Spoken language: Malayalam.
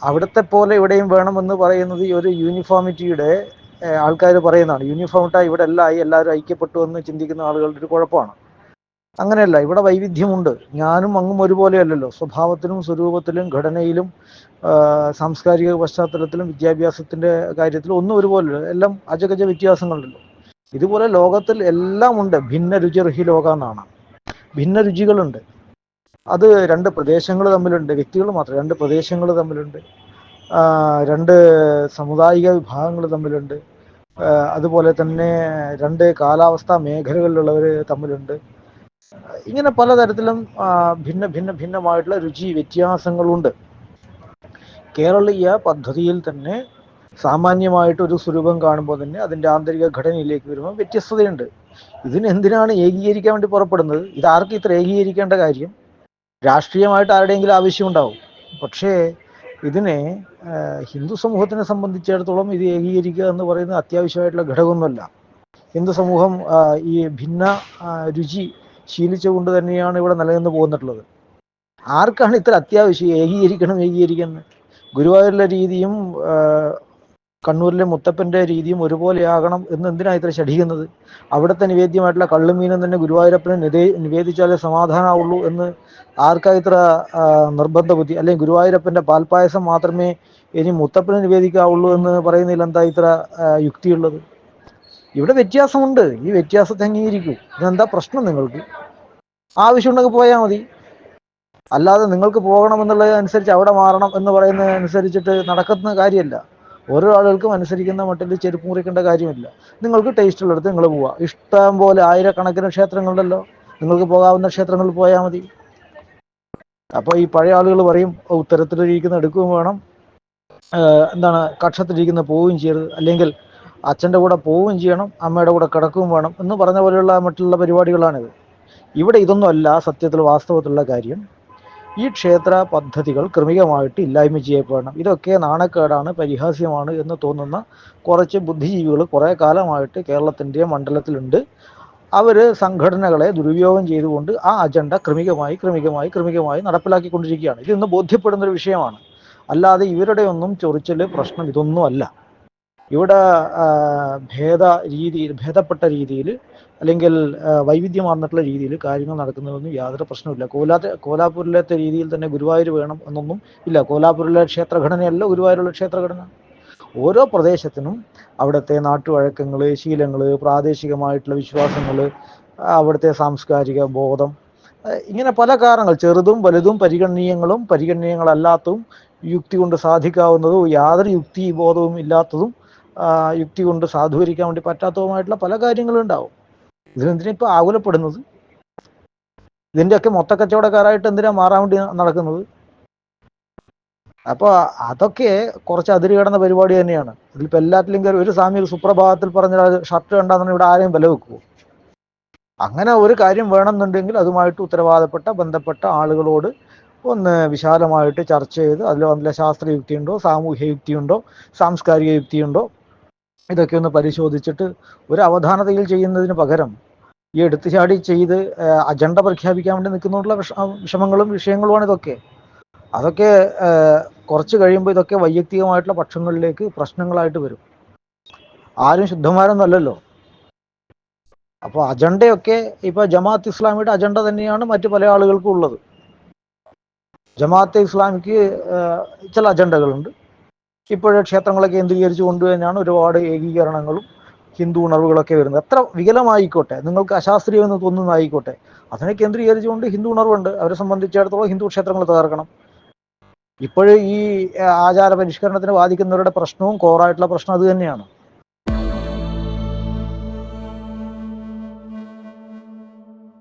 അവിടുത്തെ പോലെ ഇവിടെയും വേണമെന്ന് പറയുന്നത് ഈ ഒരു യൂണിഫോമിറ്റിയുടെ ആൾക്കാർ പറയുന്നതാണ്. യൂണിഫോമിറ്റായി ഇവിടെ എല്ലാം ആയി, എല്ലാവരും ഐക്യപ്പെട്ടു എന്ന് ചിന്തിക്കുന്ന ആളുകളുടെ ഒരു കുഴപ്പമാണ്. അങ്ങനെയല്ല, ഇവിടെ വൈവിധ്യമുണ്ട്. ഞാനും അങ്ങും ഒരുപോലെയല്ലല്ലോ. സ്വഭാവത്തിലും സ്വരൂപത്തിലും ഘടനയിലും സാംസ്കാരിക പശ്ചാത്തലത്തിലും വിദ്യാഭ്യാസത്തിൻ്റെ കാര്യത്തിലും ഒന്നും ഒരുപോലെയല്ല. എല്ലാം അജഗജ വ്യത്യാസങ്ങളുണ്ടല്ലോ. ഇതുപോലെ ലോകത്തിൽ എല്ലാം ഉണ്ട്. ഭിന്ന രുചിർഹി ലോക എന്നാണ്. ഭിന്ന രുചികളുണ്ട്. അത് രണ്ട് പ്രദേശങ്ങൾ തമ്മിലുണ്ട്, വ്യക്തികൾ മാത്രം. രണ്ട് പ്രദേശങ്ങൾ തമ്മിലുണ്ട്, രണ്ട് സമുദായിക വിഭാഗങ്ങൾ തമ്മിലുണ്ട്, അതുപോലെ തന്നെ രണ്ട് കാലാവസ്ഥാ മേഖലകളിലുള്ളവർ തമ്മിലുണ്ട്. ഇങ്ങനെ പലതരത്തിലും ഭിന്ന ഭിന്ന ഭിന്നമായിട്ടുള്ള രുചി വ്യത്യാസങ്ങളുണ്ട്. കേരളീയ പദ്ധതിയിൽ തന്നെ സാമാന്യമായിട്ടൊരു സ്വരൂപം കാണുമ്പോൾ തന്നെ അതിൻ്റെ ആന്തരിക ഘടനയിലേക്ക് വരുമ്പോൾ വ്യത്യസ്തതയുണ്ട്. ഇതിനെന്തിനാണ് ഏകീകരിക്കാൻ വേണ്ടി പുറപ്പെടുന്നത്? ഇതാർക്കും ഇത്ര ഏകീകരിക്കേണ്ട കാര്യം? രാഷ്ട്രീയമായിട്ട് ആരുടെയെങ്കിലും ആവശ്യമുണ്ടാവും. പക്ഷേ ഇതിനെ ഹിന്ദു സമൂഹത്തിനെ സംബന്ധിച്ചിടത്തോളം ഇത് ഏകീകരിക്കുക എന്ന് പറയുന്നത് അത്യാവശ്യമായിട്ടുള്ള ഘടകമൊന്നുമല്ല. ഹിന്ദു സമൂഹം ഈ ഭിന്ന രുചി ശീലിച്ചുകൊണ്ട് തന്നെയാണ് ഇവിടെ നിലനിന്ന് പോന്നിട്ടുള്ളത്. ആർക്കാണ് ഇത്ര അത്യാവശ്യം ഏകീകരിക്കണം? ഗുരുവായൂരിലെ രീതിയും കണ്ണൂരിലെ മുത്തപ്പൻ്റെ രീതിയും ഒരുപോലെയാകണം എന്ന് എന്തിനാണ് ഇത്ര ശഠിക്കുന്നത്? അവിടുത്തെ നിവേദ്യമായിട്ടുള്ള കള്ളുമീനും തന്നെ ഗുരുവായൂരപ്പനെ നിവേദിച്ചാലേ സമാധാനമാവുള്ളൂ എന്ന് ആർക്കാ ഇത്ര നിർബന്ധ ബുദ്ധി? അല്ലെങ്കിൽ ഗുരുവായൂരപ്പൻ്റെ പാൽപ്പായസം മാത്രമേ ഇനി മുത്തപ്പന് നിവേദിക്കാവുള്ളൂ എന്ന് പറയുന്നതിൽ എന്താ ഇത്ര യുക്തിയുള്ളത്? ഇവിടെ വ്യത്യാസമുണ്ട്. ഈ വ്യത്യാസത്തെ അംഗീകരിക്കൂ. ഇതെന്താ പ്രശ്നം? നിങ്ങൾക്ക് ആവശ്യമുണ്ടെങ്കിൽ പോയാൽ മതി. അല്ലാതെ നിങ്ങൾക്ക് പോകണമെന്നുള്ളതനുസരിച്ച് അവിടെ മാറണം എന്ന് പറയുന്നതനുസരിച്ചിട്ട് നടക്കുന്ന കാര്യമല്ല. ഓരോ ആളുകൾക്കും അനുസരിക്കുന്ന മട്ടിൽ ചെരുപ്പ് മുറിക്കേണ്ട കാര്യമില്ല. നിങ്ങൾക്ക് ടേസ്റ്റ് ഉള്ളിടത്ത് നിങ്ങൾ പോവുക. ഇഷ്ടം പോലെ ആയിരക്കണക്കിന് ക്ഷേത്രങ്ങളുണ്ടല്ലോ, നിങ്ങൾക്ക് പോകാവുന്ന ക്ഷേത്രങ്ങളിൽ പോയാൽ മതി. അപ്പോൾ ഈ പഴയ ആളുകൾ പറയും ഉത്തരത്തിലിരിക്കുന്ന എടുക്കുകയും വേണം, കക്ഷത്തിലിരിക്കുന്ന പോവുകയും ചെയ്യരുത്, അല്ലെങ്കിൽ അച്ഛൻ്റെ കൂടെ പോവുകയും ചെയ്യണം, അമ്മയുടെ കൂടെ കിടക്കുകയും വേണം എന്ന് പറഞ്ഞ പോലെയുള്ള മറ്റുള്ള പരിപാടികളാണിത്. ഇവിടെ ഇതൊന്നും അല്ല സത്യത്തിൽ വാസ്തവത്തിലുള്ള കാര്യം. ഈ ക്ഷേത്ര പദ്ധതികൾ ക്രമികമായിട്ട് ഇല്ലായ്മ ചെയ്യപ്പെടണം. ഇതൊക്കെ നാണക്കേടാണ്, പരിഹാസ്യമാണ് എന്ന് തോന്നുന്ന കുറച്ച് ബുദ്ധിജീവികൾ കുറേ കാലമായിട്ട് കേരളത്തിൻ്റെ മണ്ഡലത്തിലുണ്ട്. അവർ സംഘടനകളെ ദുരുപയോഗം ചെയ്തുകൊണ്ട് ആ അജണ്ട ക്രമികമായി നടപ്പിലാക്കിക്കൊണ്ടിരിക്കുകയാണ്. ഇതിന്ന് ബോധ്യപ്പെടുന്നൊരു വിഷയമാണ്. അല്ലാതെ ഇവരുടെ ഒന്നും ചൊറിച്ചൽ പ്രശ്നം ഇതൊന്നും അല്ല. ഇവിടെ ഭേദപ്പെട്ട രീതിയിൽ അല്ലെങ്കിൽ വൈവിധ്യമാർന്നിട്ടുള്ള രീതിയിൽ കാര്യങ്ങൾ നടക്കുന്നതൊന്നും യാതൊരു പ്രശ്നമില്ല. കോലാപൂരിലത്തെ രീതിയിൽ തന്നെ ഗുരുവായൂർ വേണം എന്നൊന്നും ഇല്ല. കോലാപൂരിലെ ക്ഷേത്രഘടനയല്ല ഗുരുവായൂരുള്ള ക്ഷേത്രഘടന. ഓരോ പ്രദേശത്തിനും അവിടുത്തെ നാട്ടുവഴക്കങ്ങൾ, ശീലങ്ങൾ, പ്രാദേശികമായിട്ടുള്ള വിശ്വാസങ്ങൾ, അവിടുത്തെ സാംസ്കാരിക ബോധം, ഇങ്ങനെ പല കാരണങ്ങൾ, ചെറുതും വലുതും പരിഗണനീയങ്ങളും പരിഗണനീയങ്ങളല്ലാത്തതും യുക്തി കൊണ്ട് സാധിക്കാവുന്നതും യാതൊരു യുക്തി ബോധവും ഇല്ലാത്തതും യുക്തി കൊണ്ട് സാധൂകരിക്കാൻ വേണ്ടി പറ്റാത്തതുമായിട്ടുള്ള പല കാര്യങ്ങളും ഉണ്ടാവും. ഇതിനെന്തിനാ ഇപ്പോൾ ആകുലപ്പെടുന്നത്? ഇതിൻ്റെയൊക്കെ മൊത്തക്കച്ചവടക്കാരായിട്ട് എന്തിനാ മാറാൻ വേണ്ടി നടക്കുന്നത്? അപ്പോൾ അതൊക്കെ കുറച്ച് അതിര് കടന്ന പരിപാടി തന്നെയാണ്. ഇതിലിപ്പോൾ എല്ലാറ്റിലും കയറി ഒരു സ്വാമി സുപ്രഭാതത്തിൽ പറഞ്ഞ ഷർട്ട് കണ്ടാന്ന് ഇവിടെ ആരെയും വില വെക്കുമോ? അങ്ങനെ ഒരു കാര്യം വേണമെന്നുണ്ടെങ്കിൽ അതുമായിട്ട് ബന്ധപ്പെട്ട ആളുകളോട് ഒന്ന് വിശാലമായിട്ട് ചർച്ച ചെയ്ത് അതിൽ ശാസ്ത്രീയ യുക്തിയുണ്ടോ, സാമൂഹ്യ യുക്തിയുണ്ടോ, സാംസ്കാരിക യുക്തിയുണ്ടോ, ഇതൊക്കെ ഒന്ന് പരിശോധിച്ചിട്ട് ഒരു അവധാനതയിൽ ചെയ്യുന്നതിന് പകരം ഈ എടുത്തുചാടി ചെയ്ത് അജണ്ട പ്രഖ്യാപിക്കാൻ വേണ്ടി നിൽക്കുന്നുള്ള വിഷമങ്ങളും വിഷയങ്ങളുമാണ് ഇതൊക്കെ. അതൊക്കെ കുറച്ച് കഴിയുമ്പോൾ ഇതൊക്കെ വൈയക്തികമായിട്ടുള്ള പക്ഷങ്ങളിലേക്ക് പ്രശ്നങ്ങളായിട്ട് വരും. ആരും ശുദ്ധന്മാരൊന്നും അല്ലല്ലോ. അപ്പോൾ അജണ്ടയൊക്കെ ഇപ്പോൾ ജമാഅത്ത് ഇസ്ലാമിയുടെ അജണ്ട തന്നെയാണ് മറ്റു പല ആളുകൾക്കും ഉള്ളത്. ജമാഅത്തെ ഇസ്ലാമിക്ക് ചില അജണ്ടകളുണ്ട്. ഇപ്പോഴേ ക്ഷേത്രങ്ങളെ കേന്ദ്രീകരിച്ച് കൊണ്ടുതന്നെയാണ് ഒരുപാട് ഏകീകരണങ്ങളും ഹിന്ദു ഉണർവുകളൊക്കെ വരുന്നത്. എത്ര വികലമായിക്കോട്ടെ, നിങ്ങൾക്ക് അശാസ്ത്രീയമെന്ന് തോന്നുന്നതായിക്കോട്ടെ, അതിനെ കേന്ദ്രീകരിച്ചുകൊണ്ട് ഹിന്ദു ഉണർവുണ്ട്. അവരെ സംബന്ധിച്ചിടത്തോളം ഹിന്ദു ക്ഷേത്രങ്ങൾ തകർക്കണം. ഇപ്പോഴും ഈ ആചാര പരിഷ്കരണത്തിന് വാദിക്കുന്നവരുടെ പ്രശ്നവും കോറായിട്ടുള്ള പ്രശ്നം അത് തന്നെയാണ്.